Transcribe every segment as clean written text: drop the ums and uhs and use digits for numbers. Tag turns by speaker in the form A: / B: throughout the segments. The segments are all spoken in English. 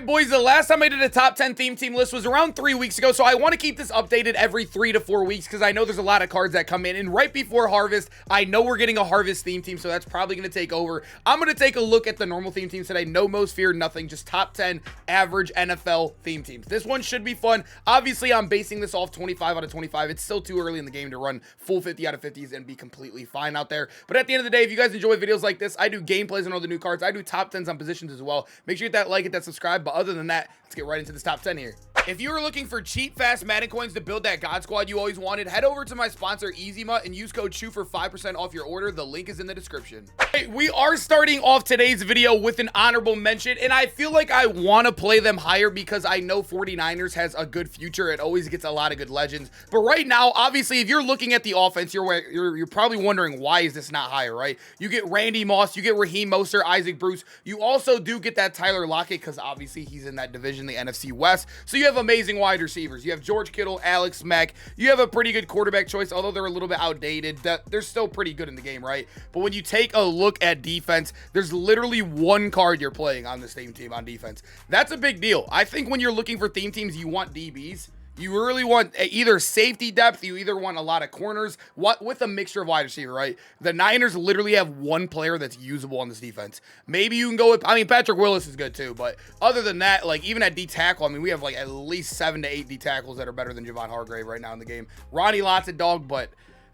A: boys, the last time I did a top 10 theme team list was around 3 weeks ago, so I want to keep this updated every 3 to 4 weeks because I know there's a lot of cards that come in, and right before Harvest, I know we're getting a Harvest theme team, so that's probably going to take over. I'm going to take a look at the normal theme teams today. No most fear, nothing, just top 10 average NFL theme teams. This one should be fun. Obviously, I'm basing this off 25 out of 25. It's still too early in the game to run full 50 out of 50s and be completely fine out there, but at the end of the day, if you guys enjoy videos like this, I do gameplays on all the new cards. I do top 10s on positions as well. Make sure you hit that like, hit that subscribe, but other than that, let's get right into this top 10 here. If you are looking for cheap, fast Madden coins to build that God Squad you always wanted, head over to my sponsor, EasyMut, and use code CHEW for 5% off your order. The link is in the description. Hey, we are starting off today's video with an honorable mention, and I feel like I want to play them higher because I know 49ers has a good future. It always gets a lot of good legends. But right now, obviously, if you're looking at the offense, you're probably wondering, why is this not higher, right? You get Randy Moss, you get Raheem Mostert, Isaac Bruce. You also do get that Tyler Lockett because obviously he's in that division, the NFC West. So you have amazing wide receivers. You have George Kittle, Alex Mack. You have a pretty good quarterback choice, although they're a little bit outdated. They're still pretty good in the game, right? But when you take a look at defense, there's literally one card you're playing on this theme team on defense. That's a big deal. I think when you're looking for theme teams, you want DBs. You really want either safety depth, you either want a lot of corners, with a mixture of wide receiver, right? The Niners literally have one player that's usable on this defense. Maybe you can go with, I mean, Patrick Willis is good too, but other than that, like even at D tackle, I mean, we have like at least 7 to 8 D tackles that are better than Javon Hargrave right now in the game. Ronnie Lott's a dog, but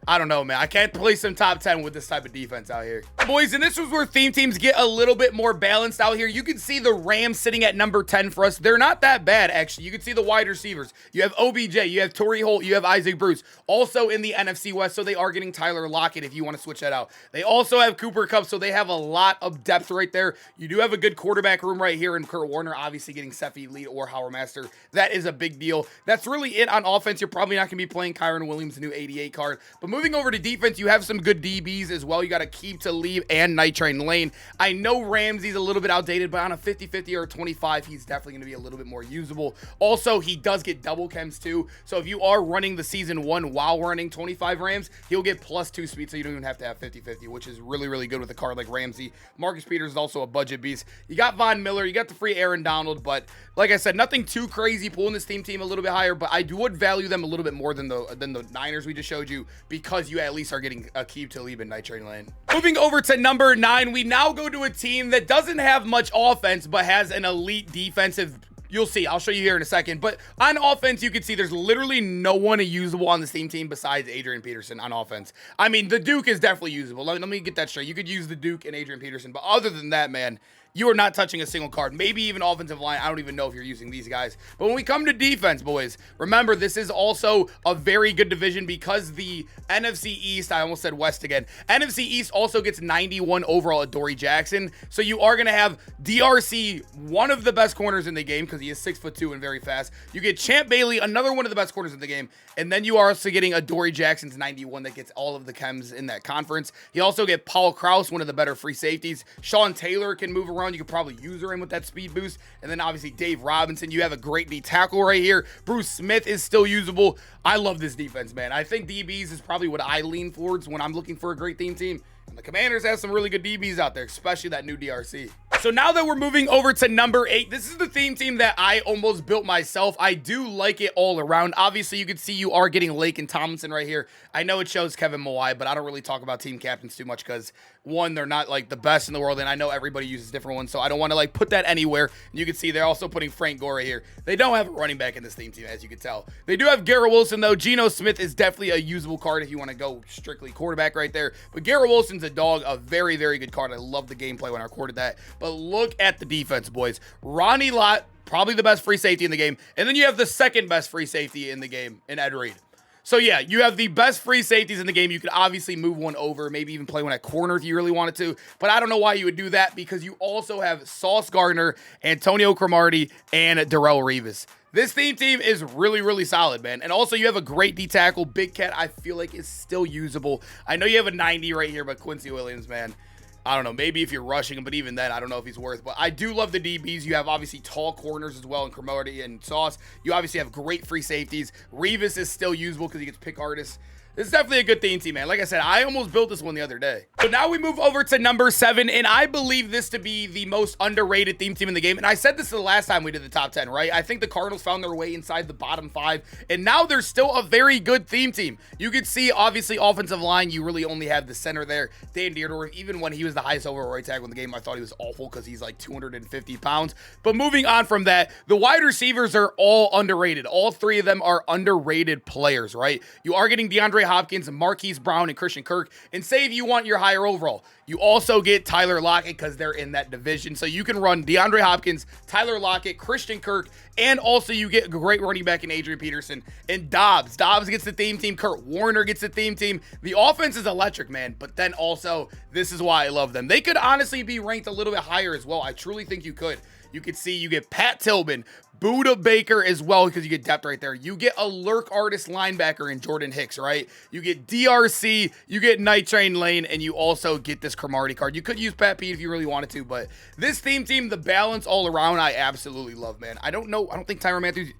A: I don't know, man. I can't play some top 10 with this type of defense out here. Boys, and this was where theme teams get a little bit more balanced out here. You can see the Rams sitting at number 10 for us. They're not that bad, actually. You can see the wide receivers. You have OBJ, you have Torrey Holt, you have Isaac Bruce. Also in the NFC West, so they are getting Tyler Lockett if you want to switch that out. They also have Cooper Kupp, so they have a lot of depth right there. You do have a good quarterback room right here in Kurt Warner, obviously getting Seffi Lee or Howard Master. That is a big deal. That's really it on offense. You're probably not going to be playing Kyron Williams, the new 88 card. But moving over to defense, you have some good DBs as well. You got Aqib Talib and Night Train Lane. I know Ramsey's a little bit outdated, but on a 50-50 or a 25, he's definitely going to be a little bit more usable. Also, he does get double chems too. So if you are running the season 1 while running 25 Rams, he'll get +2 speed, so you don't even have to have 50-50, which is really, really good with a card like Ramsey. Marcus Peters is also a budget beast. You got Von Miller, you got the free Aaron Donald, but like I said, nothing too crazy. Pulling this team a little bit higher, but I would value them a little bit more than the Niners we just showed you, because you at least are getting Aqib Talib and Night Train Lane. Moving over to number 9, we now go to a team that doesn't have much offense, but has an elite defensive. You'll see. I'll show you here in a second. But on offense, you can see there's literally no one usable on this team besides Adrian Peterson on offense. I mean, the Duke is definitely usable. Let me get that straight. You could use the Duke and Adrian Peterson, but other than that, man, you are not touching a single card. Maybe even offensive line. I don't even know if you're using these guys. But when we come to defense, boys, remember, this is also a very good division because the NFC East, I almost said West again, NFC East also gets 91 overall at Dory Jackson. So you are going to have DRC, one of the best corners in the game because he is 6'2" and very fast. You get Champ Bailey, another one of the best corners in the game. And then you are also getting a Dory Jackson's 91 that gets all of the chems in that conference. You also get Paul Krause, one of the better free safeties. Sean Taylor can move around. You could probably use her in with that speed boost. And then obviously Dave Robinson. You have a great D tackle right here. Bruce Smith is still usable. I love this defense, man. I think DBs is probably what I lean towards when I'm looking for a great theme team. And the Commanders have some really good DBs out there, especially that new DRC. So now that we're moving over to number 8, this is the theme team that I almost built myself. I do like it all around. Obviously, you can see you are getting Lake and Tomlinson right here. I know it shows Kevin Mawai, but I don't really talk about team captains too much because, one, they're not like the best in the world, and I know everybody uses different ones, so I don't want to like put that anywhere. And you can see they're also putting Frank Gore right here. They don't have a running back in this theme team, as you can tell. They do have Garrett Wilson, though. Geno Smith is definitely a usable card if you want to go strictly quarterback right there. But Garrett Wilson's a dog, a very, very good card. I love the gameplay when I recorded that. But look at the defense, boys. Ronnie Lott, probably the best free safety in the game. And then you have the second best free safety in the game in Ed Reed. So yeah, you have the best free safeties in the game. You could obviously move one over, maybe even play one at corner if you really wanted to. But I don't know why you would do that because you also have Sauce Gardner, Antonio Cromartie, and Darrell Revis. This theme team is really, really solid, man. And also, you have a great D tackle. Big Cat, I feel like, is still usable. I know you have a 90 right here, but Quincy Williams, man, I don't know, maybe if you're rushing him, but even then, I don't know if he's worth. But I do love the DBs. You have obviously tall corners as well in Cromartie and Sauce. You obviously have great free safeties. Revis is still usable because he gets pick artists. This is definitely a good theme team, man. Like I said, I almost built this one the other day. So now we move over to number 7, and I believe this to be the most underrated theme team in the game. And I said this the last time we did the top 10, right? I think the Cardinals found their way inside the bottom 5, and now they're still a very good theme team. You could see, obviously, offensive line, you really only have the center there. Dan Deerdorf, even when he was the highest overall right tackle in the game, I thought he was awful because he's like 250 pounds. But moving on from that, the wide receivers are all underrated. All 3 of them are underrated players, right? You are getting DeAndre Hopkins, Marquise Brown, and Christian Kirk. And say if you want your higher overall, you also get Tyler Lockett because they're in that division. So you can run DeAndre Hopkins, Tyler Lockett, Christian Kirk, and also you get a great running back in Adrian Peterson and Dobbs. Dobbs gets the theme team. Kurt Warner gets the theme team. The offense is electric, man. But then also, this is why I love them. They could honestly be ranked a little bit higher as well. I truly think you could. You could see you get Pat Tillman, Buda Baker as well, because you get depth right there. You get a lurk artist linebacker in Jordan Hicks, right? You get DRC, you get Night Train Lane, and you also get this Cromartie card. You could use Pat Pete if you really wanted to, but this theme team, the balance all around, I absolutely love, man. I don't think Tyrann Mathieu,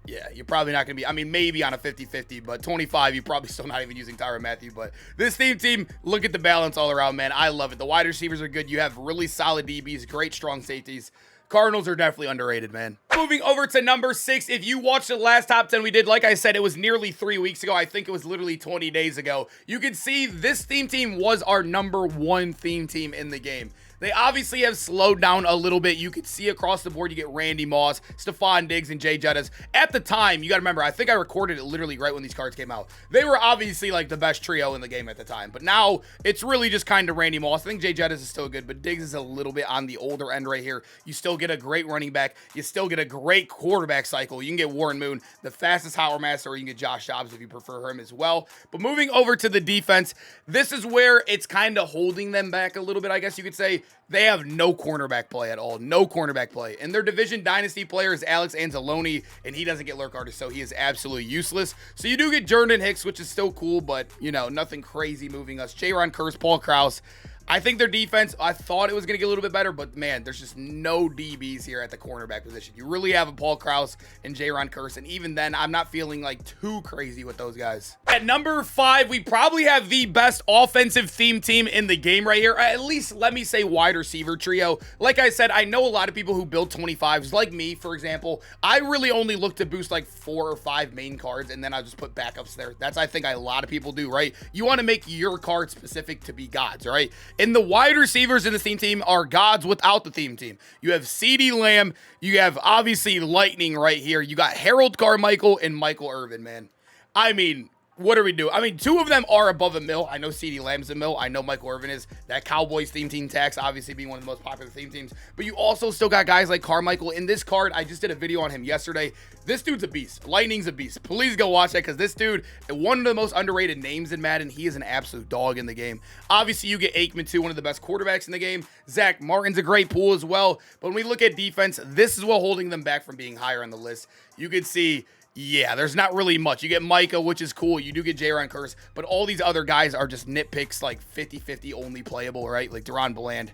A: yeah, you're probably not going to be, I mean, maybe on a 50-50, but 25, you're probably still not even using Tyrann Mathieu. But this theme team, look at the balance all around, man. I love it. The wide receivers are good. You have really solid DBs, great strong safeties. Cardinals are definitely underrated, man. Moving over to number 6, if you watched the last top 10 we did, like I said, it was nearly 3 weeks ago. I think it was literally 20 days ago. You can see this theme team was our number 1 theme team in the game. They obviously have slowed down a little bit. You could see across the board, you get Randy Moss, Stephon Diggs, and Jay Jettas. At the time, you got to remember, I think I recorded it literally right when these cards came out. They were obviously like the best trio in the game at the time. But now, it's really just kind of Randy Moss. I think Jay Jettas is still good, but Diggs is a little bit on the older end right here. You still get a great running back. You still get a great quarterback cycle. You can get Warren Moon, the fastest Howard Master, or you can get Josh Dobbs if you prefer him as well. But moving over to the defense, this is where it's kind of holding them back a little bit, I guess you could say. They have no cornerback play at all. No cornerback play. And their division dynasty player is Alex Anzalone, and he doesn't get lurk artist, so he is absolutely useless. So you do get Jordan Hicks, which is still cool, but, you know, nothing crazy moving us. Jaron Kearse, Paul Krause. I think their defense, I thought it was going to get a little bit better, but man, there's just no DBs here at the cornerback position. You really have a Paul Krause and Jaron Kearse, and even then, I'm not feeling like too crazy with those guys. At number 5, we probably have the best offensive theme team in the game right here. At least, let me say wide receiver trio. Like I said, I know a lot of people who build 25s, like me, for example. I really only look to boost like 4 or 5 main cards, and then I just put backups there. That's, I think, a lot of people do, right? You want to make your card specific to be gods, right? And the wide receivers in the theme team are gods without the theme team. You have CeeDee Lamb. You have, obviously, Lightning right here. You got Harold Carmichael and Michael Irvin, man. I mean, what are we doing? I mean, 2 of them are above a mil. I know CeeDee Lamb's a mil. I know Michael Irvin is. That Cowboys theme team tax, obviously being one of the most popular theme teams. But you also still got guys like Carmichael. In this card, I just did a video on him yesterday. This dude's a beast. Lightning's a beast. Please go watch that, because this dude, one of the most underrated names in Madden, he is an absolute dog in the game. Obviously, you get Aikman, too, one of the best quarterbacks in the game. Zach Martin's a great pool as well. But when we look at defense, this is what holding them back from being higher on the list. You could see, yeah, there's not really much. You get Micah, which is cool. You do get Jaron Kearse, but all these other guys are just nitpicks, like 50-50 only playable, right? Like Deron Bland.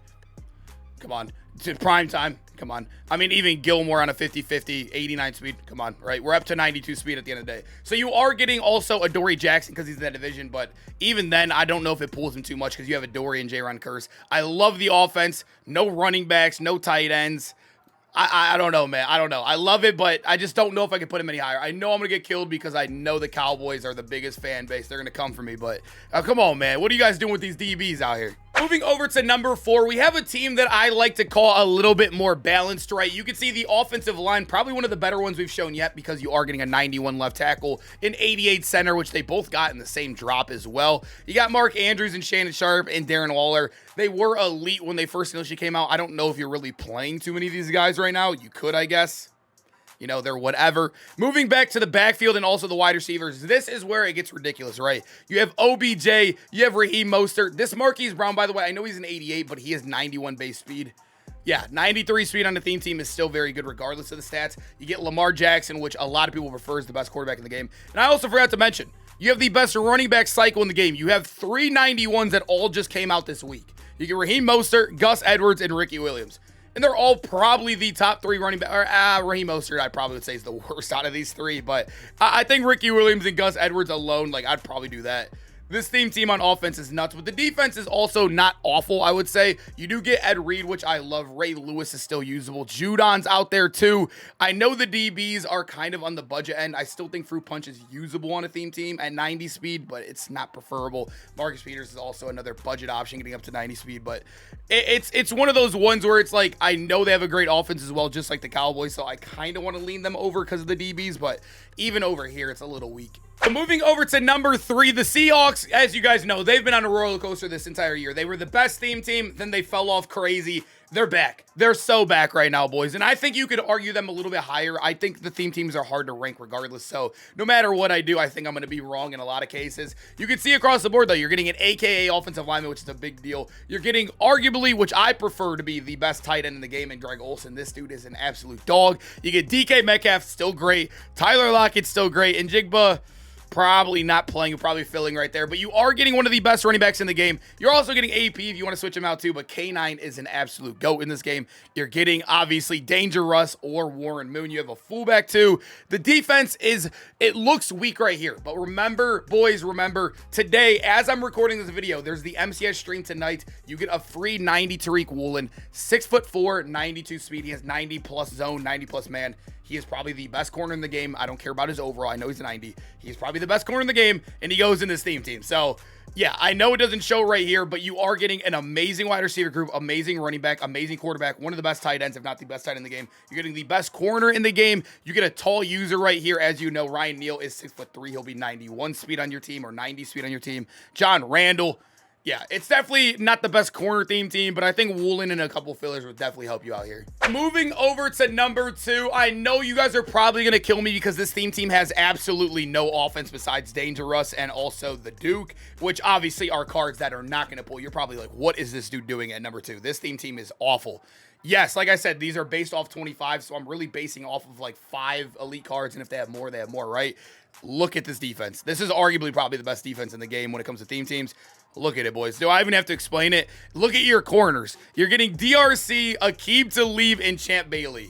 A: Come on. To prime time. Come on. I mean, even Gilmore on a 50-50, 89 speed. Come on, right? We're up to 92 speed at the end of the day. So you are getting also Adoree Jackson because he's in that division, but even then, I don't know if it pulls him too much because you have Adoree and Jaron Kearse. I love the offense. No running backs, no tight ends. I don't know, man. I don't know. I love it, but I just don't know if I can put him any higher. I know I'm going to get killed because I know the Cowboys are the biggest fan base. They're going to come for me, but come on, man. What are you guys doing with these DBs out here? Moving over to number 4, we have a team that I like to call a little bit more balanced, right? You can see the offensive line, probably one of the better ones we've shown yet, because you are getting a 91 left tackle, an 88 center, which they both got in the same drop as well. You got Mark Andrews and Shannon Sharp and Darren Waller. They were elite when they first initially came out. I don't know if you're really playing too many of these guys right now. You could, I guess. You know, they're whatever. Moving back to the backfield and also the wide receivers, this is where it gets ridiculous, right? You have OBJ, you have Raheem Mostert. This Marquise Brown, by the way, I know he's an 88, but he has 91 base speed. Yeah, 93 speed on the theme team is still very good regardless of the stats. You get Lamar Jackson, which a lot of people prefer as the best quarterback in the game. And I also forgot to mention, you have the best running back cycle in the game. You have 3 91s that all just came out this week. You get Raheem Mostert, Gus Edwards, and Ricky Williams. and they're all probably the top 3 running back. Or Raheem Mostert, I probably would say is the worst out of these 3, but I think Ricky Williams and Gus Edwards alone, like, I'd probably do that. This team on offense is nuts, but the defense is also not awful, I would say. You do get Ed Reed, which I love. Ray Lewis is still usable. Judon's out there too. I know the DBs are kind of on the budget end. I still think Fruit Punch is usable on a team at 90 speed, but it's not preferable. Marcus Peters is also another budget option getting up to 90 speed, but it's one of those ones where it's like, I know they have a great offense as well, just like the Cowboys, so I kind of want to lean them over because of the DBs, but even over here, it's a little weak. So moving over to number 3, the Seahawks, as you guys know, they've been on a roller coaster this entire year. They were the best team, then they fell off crazy. They're back. They're so back right now, boys. And I think you could argue them a little bit higher. I think the theme teams are hard to rank regardless. So no matter what I do, I think I'm going to be wrong in a lot of cases. You can see across the board, though, you're getting an AKA offensive lineman, which is a big deal. You're getting arguably, which I prefer to be the best tight end in the game, and Greg Olsen. This dude is an absolute dog. You get DK Metcalf, still great. Tyler Lockett's still great. And Jigba, probably not playing, probably filling right there, but you are getting one of the best running backs in the game. You're also getting AP if you want to switch him out too, but K9 is an absolute GOAT in this game. You're getting, obviously, Danger Russ or Warren Moon. You have a fullback too. The defense it looks weak right here, but remember, boys, remember, today, as I'm recording this video, there's the MCS stream tonight. You get a free 90 Tariq Woolen, 6'4", 92 speed. He has 90 plus zone, 90 plus man. He is probably the best corner in the game. I don't care about his overall. I know he's a 90. He's probably the best corner in the game, and he goes in this team. So, yeah, I know it doesn't show right here, but you are getting an amazing wide receiver group, amazing running back, amazing quarterback, one of the best tight ends, if not the best tight end in the game. You're getting the best corner in the game. You get a tall user right here. As you know, Ryan Neal is 6'3". He'll be 91 speed on your team or 90 speed on your team. John Randall. Yeah, it's definitely not the best corner team, but I think Woolen and a couple fillers would definitely help you out here. Moving over to number 2, I know you guys are probably going to kill me because this team has absolutely no offense besides Danger Russ and also the Duke, which obviously are cards that are not going to pull. You're probably like, what is this dude doing at number 2? This team is awful. Yes, like I said, these are based off 25, so I'm really basing off of like 5 elite cards, and if they have more, right? Look at this defense. This is arguably probably the best defense in the game when it comes to theme teams. Look at it, boys. Do I even have to explain it? Look at your corners. You're getting DRC, Aqib Talib, and Champ Bailey.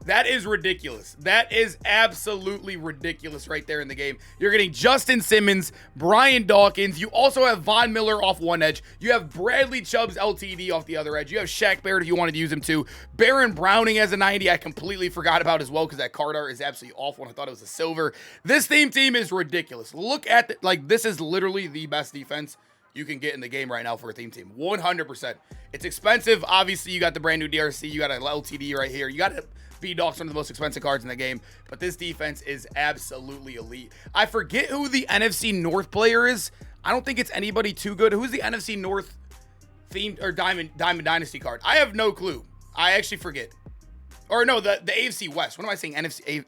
A: That is ridiculous. That is absolutely ridiculous right there in the game. You're getting Justin Simmons, Brian Dawkins. You also have Von Miller off one edge. You have Bradley Chubbs LTD off the other edge. You have Shaq Barrett if you wanted to use him too. Baron Browning as a 90. I completely forgot about as well because that card art is absolutely awful and I thought it was a silver. This team is ridiculous. Look at this is literally the best defense you can get in the game right now for a team. 100%. It's expensive. Obviously, you got the brand new DRC. You got an LTD right here. You got a B-Dogs, one of the most expensive cards in the game. But this defense is absolutely elite. I forget who the NFC North player is. I don't think it's anybody too good. Who's the NFC North themed or Diamond Dynasty card? I have no clue. I actually forget. Or no, the AFC West. What am I saying?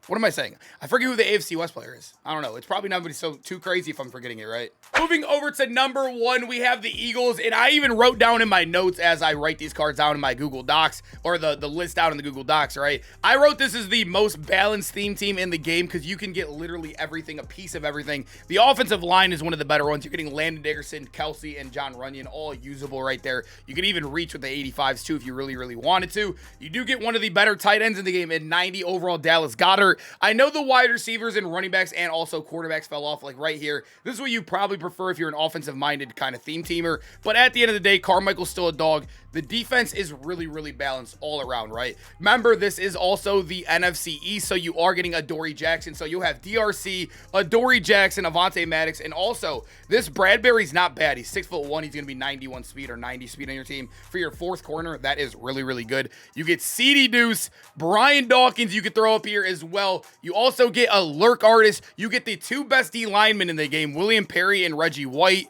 A: What am I saying? I forget who the AFC West player is. I don't know. It's probably not so too crazy if I'm forgetting it, right? Moving over to number 1, we have the Eagles. And I even wrote down in my notes as I write these cards down in my Google Docs, or the list out in the Google Docs, right? I wrote this as the most balanced theme team in the game because you can get literally everything, a piece of everything. The offensive line is one of the better ones. You're getting Landon Dickerson, Kelsey, and John Runyon, all usable right there. You can even reach with the 85s too if you really, really wanted to. You do get one of the better tight ends in the game at 90 overall, Dallas Goedert. I know the wide receivers and running backs and also quarterbacks fell off like right here. This is what you probably prefer if you're an offensive-minded kind of theme teamer. But at the end of the day, Carmichael's still a dog. The defense is really, really balanced all around, right? Remember, this is also the NFC East, so you are getting Adoree Jackson. So you'll have DRC, Adoree Jackson, Avonte Maddox, and also this Bradbury's not bad. He's 6'1". He's going to be 91 speed or 90 speed on your team. For your 4th corner, that is really, really good. You get CD Deuce, Brian Dawkins you could throw up here as well. You also get a lurk artist. You get the 2 best D linemen in the game, William Perry and Reggie White.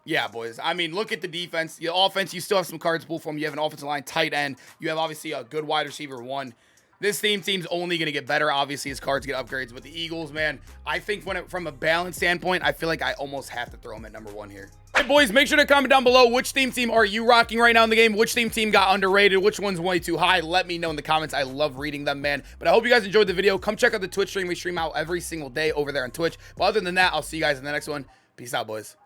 A: Yeah, boys. I mean, look at the defense. The offense, you still have some cards to pull from. You have an offensive line, tight end. You have, obviously, a good wide receiver 1. This team's only going to get better, obviously, as cards get upgrades. But the Eagles, man, I think from a balance standpoint, I feel like I almost have to throw them at number 1 here. Hey, boys, make sure to comment down below which team are you rocking right now in the game? Which team got underrated? Which one's way too high? Let me know in the comments. I love reading them, man. But I hope you guys enjoyed the video. Come check out the Twitch stream. We stream out every single day over there on Twitch. But other than that, I'll see you guys in the next one. Peace out, boys.